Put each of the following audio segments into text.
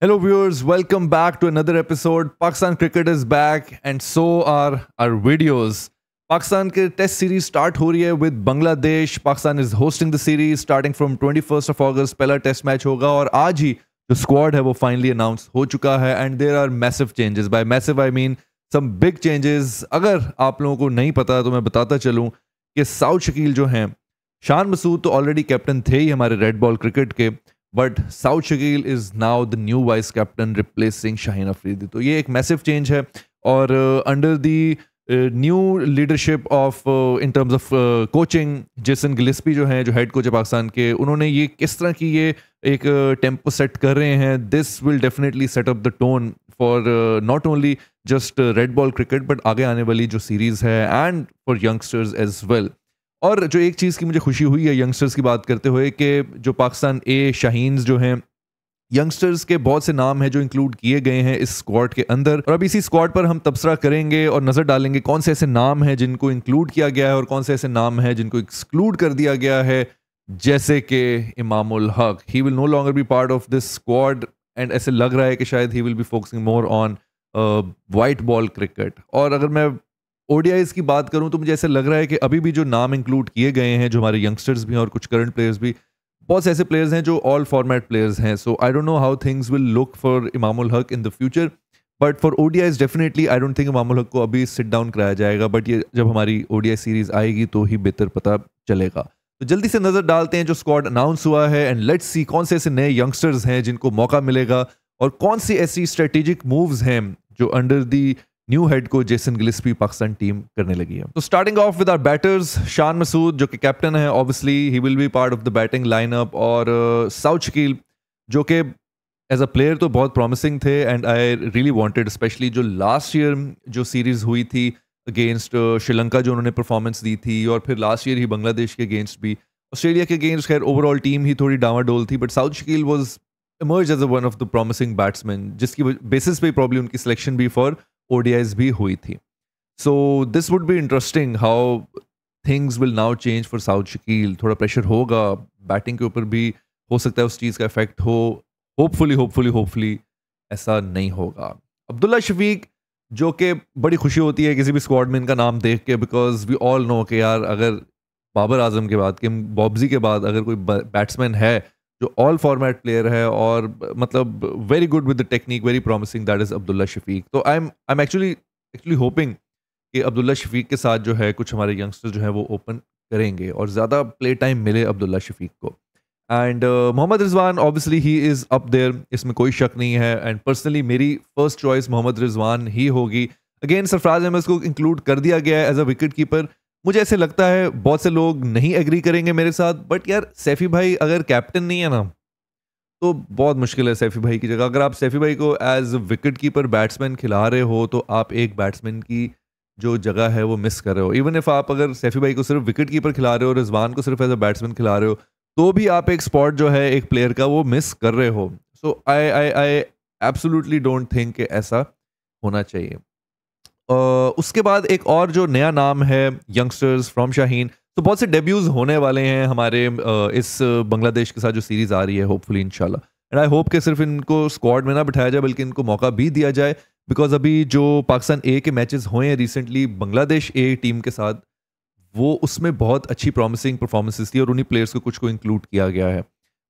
Hello, viewers. Welcome back to another episode. Pakistan cricket is back, and so are our videos. Pakistan के test series start हो रही है with Bangladesh. Pakistan is hosting the series starting from 21 अगस्त. पहला test match होगा और आज ही जो squad है वो फाइनली अनाउंस हो चुका है and there are massive changes. By massive I mean some big changes. अगर आप लोगों को नहीं पता तो मैं बताता चलूं कि साउथ शकील जो हैं, शान मसूद तो ऑलरेडी कैप्टन थे ही हमारे रेड बॉल क्रिकेट के, but Saud Shakeel is now the new vice captain replacing Shaheen Afridi. तो ये एक मैसिव चेंज है और under the new leadership of in terms of coaching, Jason Gillespie जो हैं, जो हेड कोच है पाकिस्तान के, उन्होंने ये किस तरह की ये एक टेम्पो सेट कर रहे हैं. This will definitely set up the tone for not only just red ball cricket but आगे आने वाली जो सीरीज़ है and for youngsters as well. और जो एक चीज़ की मुझे खुशी हुई है यंगस्टर्स की बात करते हुए कि जो पाकिस्तान ए शाहीन्स जो हैं, यंगस्टर्स के बहुत से नाम हैं जो इंक्लूड किए गए हैं इस स्क्वाड के अंदर. और अब इसी स्क्वाड पर हम तबसरा करेंगे और नज़र डालेंगे कौन से ऐसे नाम हैं जिनको इंक्लूड किया गया है और कौन से ऐसे नाम हैं जिनको एक्सक्लूड कर दिया गया है, जैसे कि Imamul Haq. He will no longer be part of this squad and ऐसे लग रहा है कि शायद he will be focusing more on white ball cricket. और अगर मैं ओडीआईज की बात करूं तो मुझे ऐसा लग रहा है कि अभी भी जो नाम इंक्लूड किए गए हैं, जो हमारे यंगस्टर्स भी हैं और कुछ करंट प्लेयर्स भी, बहुत से ऐसे प्लेयर्स हैं जो ऑल फॉर्मेट प्लेयर्स हैं. So I don't know how things will look for Imamul Haq in the future, but for ODIs definitely I don't think Imamul Haq को अभी सिट डाउन कराया जाएगा. बट ये जब हमारी ओडीआई सीरीज आएगी तो ही बेहतर पता चलेगा. तो जल्दी से नज़र डालते हैं जो स्क्वाड अनाउंस हुआ है एंड लेट्स सी कौन से ऐसे नए यंगस्टर्स हैं जिनको मौका मिलेगा और कौन सी ऐसी स्ट्रेटेजिक मूव्स हैं जो अंडर दी न्यू हेड को जेसन गिलिस्पी पाकिस्तान टीम करने लगी है. तो starting off with our batters, Shan Masood जो कि कैप्टन है, obviously he will be part of the batting lineup. और साउथ शकील जो कि एज अ प्लेयर तो बहुत प्रॉमिसिंग थे and I really wanted, specially जो लास्ट ईयर जो सीरीज हुई थी अगेंस्ट श्रीलंका, जो उन्होंने परफॉर्मेंस दी थी, और फिर लास्ट ईयर ही बांग्लादेश के अगेंस्ट भी, ऑस्ट्रेलिया के अगेंस्ट खैर ओवरऑल टीम ही थोड़ी डावाडोल थी, but Saud Shakeel was emerge as one of the promising batsman, जिसकी बेसिस पे प्रॉब्ली उनकी सिलेक्शन भी फॉर ODIs भी हुई थी. So this would be interesting how things will now change for Saud Shakeel. थोड़ा प्रेशर होगा बैटिंग के ऊपर भी, हो सकता है उस चीज़ का इफेक्ट हो. होपफुली ऐसा नहीं होगा. अब्दुल्ला शफीक, जो कि बड़ी खुशी होती है किसी भी स्क्वाड में इनका नाम देख के, बिकॉज वी ऑल नो कि यार अगर बाबर आजम के बाद, किम बॉब्जी के बाद अगर कोई बैट्समैन है जो ऑल फॉर्मेट प्लेयर है और मतलब very good with the technique, very promising, that is Abdullah Shafique. तो आई एम एक्चुअली होपिंग कि अब्दुल्ला शफीक के साथ जो है कुछ हमारे यंगस्टर्स जो है वो ओपन करेंगे और ज़्यादा प्ले टाइम मिले अब्दुल्ला शफीक को. And Mohammad Rizwan, obviously he is up there, इसमें कोई शक नहीं है. एंड पर्सनली मेरी फर्स्ट चॉइस मोहम्मद रिजवान ही होगी. अगेन सरफराज अहमद को इंक्लूड कर दिया गया है एज अ विकेट कीपर. मुझे ऐसे लगता है बहुत से लोग नहीं एग्री करेंगे मेरे साथ, बट यार सैफी भाई अगर कैप्टन नहीं है ना तो बहुत मुश्किल है सैफी भाई की जगह. अगर आप सैफी भाई को एज विकेट कीपर बैट्समैन खिला रहे हो तो आप एक बैट्समैन की जो जगह है वो मिस कर रहे हो. इवन इफ आप अगर सैफी भाई को सिर्फ विकेट कीपर खिला रहे हो, रिजवान को सिर्फ एज अ बैट्समैन खिला रहे हो, तो भी आप एक स्पॉट जो है एक प्लेयर का वो मिस कर रहे हो. सो आई एब्सोल्युटली डोंट थिंक कि ऐसा होना चाहिए. उसके बाद एक और जो नया नाम है यंगस्टर्स फ्रॉम शाहीन, तो बहुत से डेब्यूज होने वाले हैं हमारे इस बांग्लादेश के साथ जो सीरीज आ रही है, होपफुली इंशाल्लाह. एंड आई होप कि सिर्फ इनको स्क्वाड में ना बिठाया जाए बल्कि इनको मौका भी दिया जाए, बिकॉज अभी जो पाकिस्तान ए के मैचेस हुए हैं रिसेंटली बांग्लादेश ए टीम के साथ, वो उसमें बहुत अच्छी प्रॉमिसिंग परफॉर्मेंसेस थी और उन्हीं प्लेयर्स को कुछ को इंक्लूड किया गया है.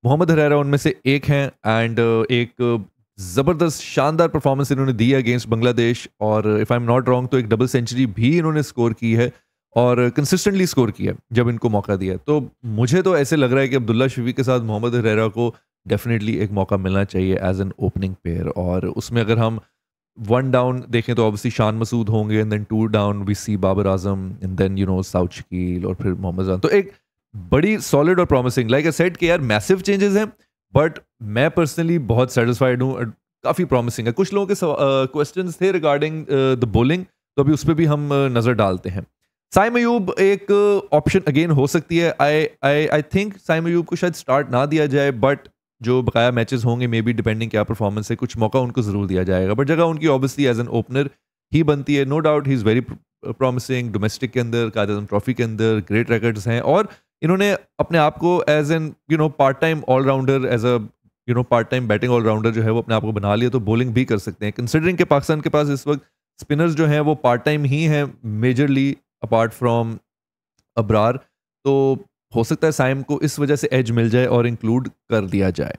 मोहम्मद हरेरा उनमें से एक हैं एंड एक ज़बरदस्त शानदार परफॉर्मेंस इन्होंने दी है अगेंस्ट बांग्लादेश. और if I am not wrong तो एक डबल सेंचुरी भी इन्होंने स्कोर की है और कंसिस्टेंटली स्कोर किया है जब इनको मौका दिया. तो मुझे तो ऐसे लग रहा है कि अब्दुल्ला शफीक के साथ मोहम्मद हरेरा को डेफिनेटली एक मौका मिलना चाहिए एज एन ओपनिंग प्लेयर. और उसमें अगर हम वन डाउन देखें तो ऑब्वियसली शान मसूद होंगे and then two down we see Babar Azam and then you know Saud Shakeel और फिर मोहम्मद जान. तो एक बड़ी सॉलिड और प्रॉमिसिंग, लाइक आई सेड कि यार मैसिव चेंजेस हैं, बट मैं पर्सनली बहुत सेटिस्फाइड हूँ. काफ़ी प्रॉमिसिंग है. कुछ लोगों के क्वेश्चंस थे रिगार्डिंग द बॉलिंग, तो अभी उस पर भी हम नज़र डालते हैं. साइम अयूब एक ऑप्शन अगेन हो सकती है. आई थिंक साइम अयूब को शायद स्टार्ट ना दिया जाए, बट जो बकाया मैचेस होंगे मे बी डिपेंडिंग क्या परफॉर्मेंस है, कुछ मौका उनको ज़रूर दिया जाएगा. बट जगह उनकी ऑब्वियसली एज एन ओपनर ही बनती है. No doubt he is very promising. Domestic के अंदर, कायद आज़म ट्रॉफी के अंदर ग्रेट रिकॉर्ड्स हैं और इन्होंने अपने आप को as an part time allrounder, as a part time batting allrounder जो है वो अपने आप को बना लिया, तो बॉलिंग भी कर सकते हैं। कंसिडरिंग के पाकिस्तान के पास इस वक्त स्पिनर्स जो हैं वो पार्ट टाइम ही हैं मेजरली, अपार्ट फ्रॉम अबरार, तो हो सकता है साइम को इस वजह से एज मिल जाए और इंक्लूड कर दिया जाए।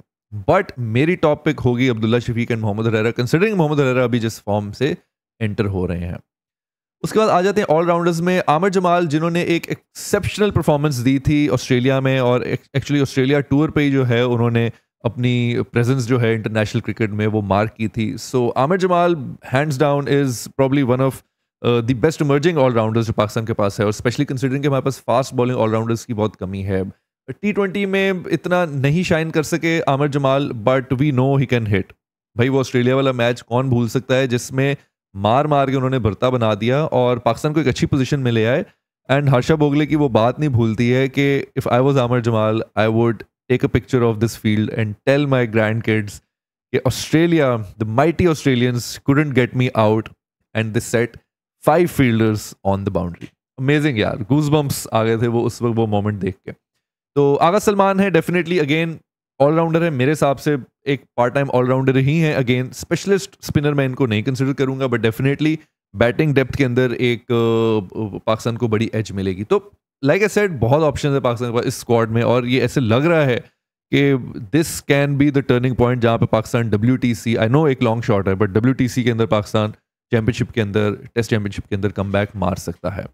बट मेरी टॉप पिक होगी अब्दुल्ला शफीक एंड मोहम्मद हरेरा, कंसिडरिंग मोहम्मद हरेरा अभी जिस फॉर्म से एंटर हो रहे हैं। उसके बाद आ जाते हैं ऑलराउंडर्स में। आमिर जमाल, जिन्होंने एक एक्सेप्शनल परफॉर्मेंस दी थी ऑस्ट्रेलिया में, और एक्चुअली ऑस्ट्रेलिया टूर पे ही जो है उन्होंने अपनी प्रेजेंस जो है इंटरनेशनल क्रिकेट में वो मार्क की थी। So Aamir Jamal hands down is probably one of the best emerging allrounders जो पाकिस्तान के पास है, और स्पेशली कंसिडरिंग कि हमारे पास फास्ट बॉलिंग ऑलराउंडर्स की बहुत कमी है। T20 में इतना नहीं शाइन कर सके Aamir Jamal, but we know he can hit. भाई वो ऑस्ट्रेलिया वाला मैच कौन भूल सकता है जिसमें मार मार के उन्होंने भरता बना दिया और पाकिस्तान को एक अच्छी पोजीशन में ले आए। एंड हर्षा भोगले की वो बात नहीं भूलती है कि if I was Aamir Jamal I would take a picture of this field and tell my grand kids कि Australia, the mighty Australians couldn't get me out and they set 5 fielders on the boundary। Amazing यार, goosebumps आ गए थे वो उस वक्त वो moment देख के। तो आगा सलमान है, डेफिनेटली अगेन ऑलराउंडर है मेरे हिसाब से, एक पार्ट टाइम ऑलराउंडर ही हैं। अगेन स्पेशलिस्ट स्पिनर मैं इनको नहीं कंसिडर करूंगा, बट डेफिनेटली बैटिंग डेप्थ के अंदर एक पाकिस्तान को बड़ी एज मिलेगी। तो लाइक आई सेड, बहुत ऑप्शन है पाकिस्तान के पास इस स्क्वाड में, और ये ऐसे लग रहा है कि this can be the turning point जहाँ पे पाकिस्तान WTC, आई नो एक लॉन्ग शॉट है, बट WTC के अंदर पाकिस्तान चैंपियनशिप के अंदर, टेस्ट चैंपियनशिप के अंदर कम मार सकता है।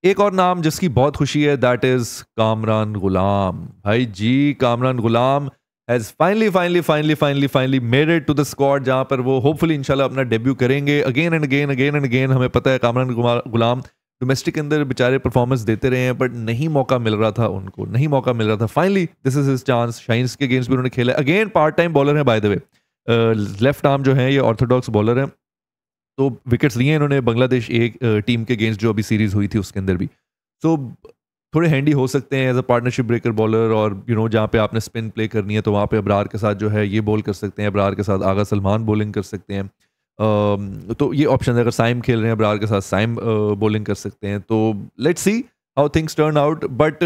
एक और नाम जिसकी बहुत खुशी है, दैट इज कामरान गुलाम। भाई जी, Kamran Ghulam has finally made it to the squad, जहां पर वो होपफुली इंशाल्लाह अपना डेब्यू करेंगे। अगेन एंड अगेन हमें पता है कामरान गुलाम डोमेस्टिक के अंदर बेचारे परफॉर्मेंस देते रहे हैं, बट नहीं मौका मिल रहा था उनको, नहीं मौका मिल रहा था। Finally this is his chance. Shines के अगेंस्ट भी उन्होंने खेला। अगेन पार्ट टाइम बॉलर है by the way, left arm जो है ये ऑर्थोडॉक्स बॉलर है, तो विकेट्स लिए इन्होंने बांग्लादेश एक टीम के अगेंस्ट जो अभी सीरीज हुई थी उसके अंदर भी। तो थोड़े हैंडी हो सकते हैं as a partnership breaker bowler, और जहाँ पे आपने स्पिन प्ले करनी है तो वहाँ पे अबरार के साथ जो है ये बॉल कर सकते हैं, अबरार के साथ आगा सलमान बॉलिंग कर सकते हैं। तो ये ऑप्शन है। अगर साइम खेल रहे हैं अबरार के साथ, साइम बॉलिंग कर सकते हैं। तो let's see how things turn out, but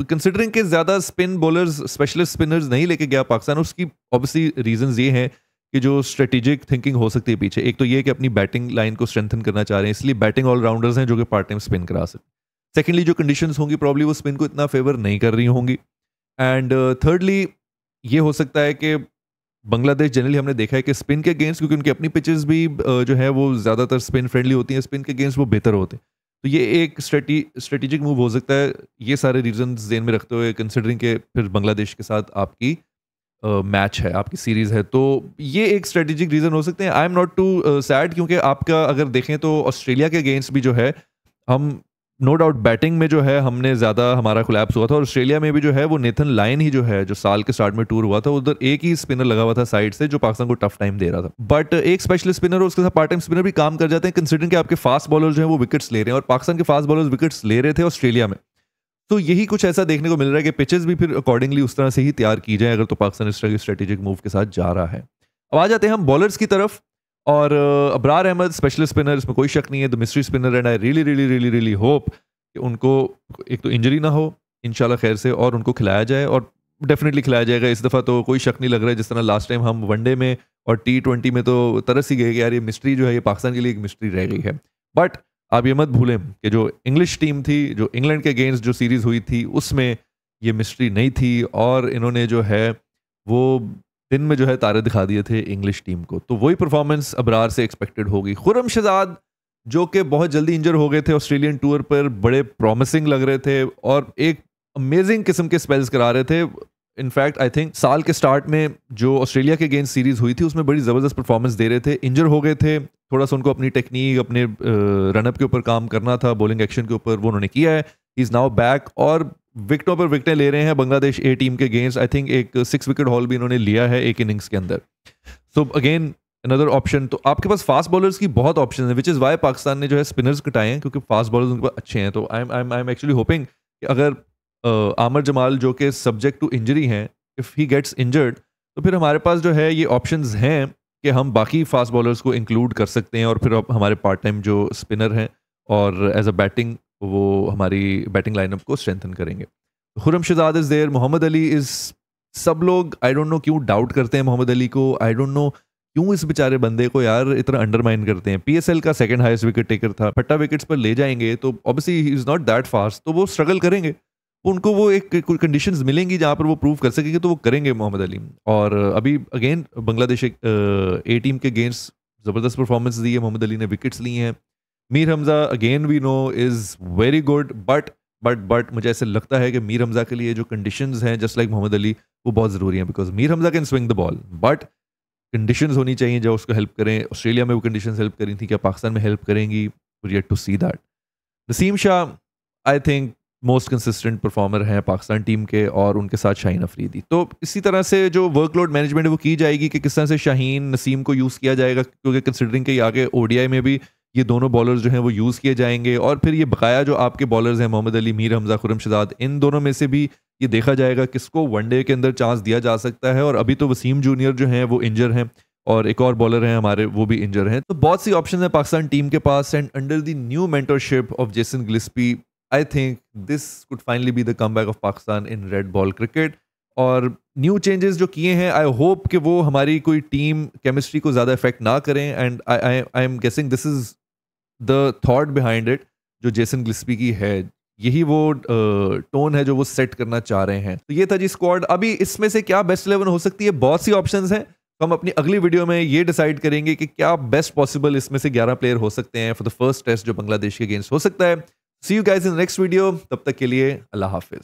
considering के ज़्यादा स्पिन बॉलर्स, स्पेशलिस्ट स्पिनर्स नहीं लेके गया पाकिस्तान, उसकी ऑब्वियसली रीजंस ये हैं कि जो स्ट्रेटेजिक थिंकिंग हो सकती है पीछे। एक तो ये कि अपनी बैटिंग लाइन को स्ट्रेंथन करना चाह रहे हैं, इसलिए बैटिंग ऑलराउंडर्स हैं जो कि पार्ट टाइम स्पिन करा सकते हैं। सेकेंडली, जो कंडीशंस होंगी प्रॉब्ली वो स्पिन को इतना फेवर नहीं कर रही होंगी। एंड थर्डली, ये हो सकता है कि बांग्लादेश जनरली हमने देखा है कि स्पिन के अगेंस्ट, क्योंकि उनकी अपनी पिचेस भी जो है वो ज़्यादातर स्पिन फ्रेंडली होती हैं, स्पिन के अगेंस्ट वो बेहतर होते हैं। तो ये एक स्ट्रेटेजिक मूव हो सकता है। ये सारे रीजंस ध्यान में रखते हुए, कंसिडरिंग के फिर बांग्लादेश के साथ आपकी मैच है, आपकी सीरीज है, तो ये एक स्ट्रेटेजिक रीजन हो सकते हैं। I am not too sad, क्योंकि आपका अगर देखें तो ऑस्ट्रेलिया के अगेंस्ट भी जो है हम नो डाउट बैटिंग में जो है हमने ज़्यादा हमारा कोलैप्स हुआ था, और ऑस्ट्रेलिया में भी जो है वो नेथन लाइन ही जो है, जो साल के स्टार्ट में टूर हुआ था, उधर एक ही स्पिनर लगा हुआ था साइड से जो पाकिस्तान को टफ टाइम दे रहा था। बट एक स्पेशलिस्ट स्पिनर और उसके साथ पार्ट टाइम स्पिनर भी काम कर जाते हैं, कंसिडरिंग कि आपके फास्ट बॉलर जो है वो विकेट्स ले रहे हैं, और पाकिस्तान के फास्ट बॉलर्स विकेट्स ले रहे थे ऑस्ट्रेलिया में। तो यही कुछ ऐसा देखने को मिल रहा है कि पिचेस भी फिर अकॉर्डिंगली उस तरह से ही तैयार की जाए, अगर तो पाकिस्तान इस तरह की स्ट्रेटेजिक मूव के साथ जा रहा है। अब आ जाते हैं हम बॉलर्स की तरफ, और अबरार अहमद स्पेशलिस्ट स्पिनर, इसमें कोई शक नहीं है, the mystery spinner, and I really hope कि उनको एक तो इंजरी ना हो इंशाल्लाह खैर से, और उनको खिलाया जाए, और डेफिनेटली खिलाया जाएगा इस दफ़ा। तो कोई शक नहीं लग रहा है, जिस तरह लास्ट टाइम हम वनडे में और T20 में तो तरस ही गए कि यार ये मिस्ट्री जो है ये पाकिस्तान के लिए एक मिस्ट्री रह गई है। बट आप ये मत भूलें कि जो इंग्लिश टीम थी, जो इंग्लैंड के अगेंस्ट जो सीरीज़ हुई थी, उसमें ये मिस्ट्री नहीं थी, और इन्होंने जो है वो दिन में जो है तारे दिखा दिए थे इंग्लिश टीम को। तो वही परफॉर्मेंस अबरार से एक्सपेक्टेड होगी। खुर्रम शहजाद जो कि बहुत जल्दी इंजर हो गए थे ऑस्ट्रेलियन टूर पर, बड़े प्रॉमिसिंग लग रहे थे और एक अमेजिंग किस्म के स्पेल्स करा रहे थे। इनफैक्ट आई थिंक साल के स्टार्ट में जो ऑस्ट्रेलिया के अगेंस्ट सीरीज हुई थी उसमें बड़ी ज़बरदस्त परफॉर्मेंस दे रहे थे। इंजर हो गए थे, थोड़ा सा उनको अपनी टेक्निक, अपने रनअप के ऊपर काम करना था, बॉलिंग एक्शन के ऊपर, वो उन्होंने किया है। ही इज़ नाउ बैक और विकेटों पर विकेटें ले रहे हैं बांग्लादेश ए टीम के अगेंस्ट। आई थिंक एक 6 विकेट हॉल भी इन्होंने लिया है एक इनिंग्स के अंदर। So again another option. तो आपके पास फास्ट बॉलर्स की बहुत ऑप्शन है, विच इज़ वाई पाकिस्तान ने जो है स्पिनर्स कटाए हैं, क्योंकि फास्ट बॉलर्स उनके पास अच्छे हैं। तो आई एम एक्चुअली होपिंग कि अगर आमिर जमाल जो कि सब्जेक्ट टू इंजरी हैं, इफ़ ही गेट्स इंजर्ड, तो फिर हमारे पास जो है ये ऑप्शंस हैं कि हम बाकी फास्ट बॉलर्स को इंक्लूड कर सकते हैं, और फिर हमारे पार्ट टाइम जो स्पिनर हैं और एज अ बैटिंग वो हमारी बैटिंग लाइनअप को स्ट्रेंथन करेंगे। Khurram Shahzad is there, Mohammad Ali is सब लोग आई डोंट नो क्यों डाउट करते हैं मोहम्मद अली को, आई डोंट नो क्यों इस बेचारे बंदे को यार इतना अंडरमाइन करते हैं। पीएसएल का सेकंड हाईएस्ट विकेट टेकर था, फट्टा विकेट्स पर ले जाएंगे तो obviously he is not that fast, तो वो स्ट्रगल करेंगे, उनको वो एक कंडीशंस मिलेंगी जहां पर वो प्रूव कर सकेंगे, तो वो करेंगे मोहम्मद अली। और अभी अगेन बांग्लादेश ए टीम के अगेंस्ट जबरदस्त परफॉर्मेंस दी है, मोहम्मद अली ने विकेट्स ली हैं। Mir Hamza again we know is very good, but मुझे ऐसे लगता है कि मीर हमजा के लिए जो कंडीशंस हैं जस्ट लाइक मोहम्मद अली वो बहुत ज़रूरी हैं, because Mir Hamza can swing the ball, but conditions होनी चाहिए जो उसको हेल्प करें। ऑस्ट्रेलिया में वो कंडीशंस हेल्प करी थी, क्या पाकिस्तान में हेल्प करेंगी? We yet to see that. Naseem Shah I think most consistent performer हैं पाकिस्तान टीम के, और उनके साथ शाहीन अफरीदी। तो इसी तरह से जो वर्कलोड मैनेजमेंट है वो की जाएगी कि किस तरह से शाहीन नसीम को यूज़ किया जाएगा, क्योंकि कंसिडरिंग के आगे ओडीआई में भी ये दोनों बॉलर्स जो हैं वो यूज़ किए जाएंगे, और फिर ये बकाया जो आपके बॉलर्स हैं मोहम्मद अली, मीर हमजा, खुर्रम शहजाद, इन दोनों में से भी ये देखा जाएगा किसको वनडे के अंदर चांस दिया जा सकता है। और अभी तो वसीम जूनियर जो हैं वो इंजर हैं, और एक और बॉलर हैं हमारे वो भी इंजर हैं, तो बहुत सी ऑप्शन है पाकिस्तान टीम के पास। And under the new mentorship of Jason Gillespie I think this could finally be the comeback of Pakistan in red ball cricket. और न्यू चेंजेस जो किए हैं आई होप कि वो हमारी कोई टीम केमिस्ट्री को ज़्यादा इफेक्ट ना करें, and I am guessing this is the thought behind it जो जेसन गिल्स्पी की है, यही वो टोन है जो वो सेट करना चाह रहे हैं। तो ये था जी स्क्वाड। अभी इसमें से क्या बेस्ट 11 हो सकती है, बहुत सी ऑप्शंस हैं, हम अपनी अगली वीडियो में ये डिसाइड करेंगे कि क्या बेस्ट पॉसिबल इसमें से 11 प्लेयर हो सकते हैं फॉर द फर्स्ट टेस्ट जो बांग्लादेश के अगेंस्ट हो सकता है। See you guys in next video, तब तक के लिए अल्लाह हाफिज।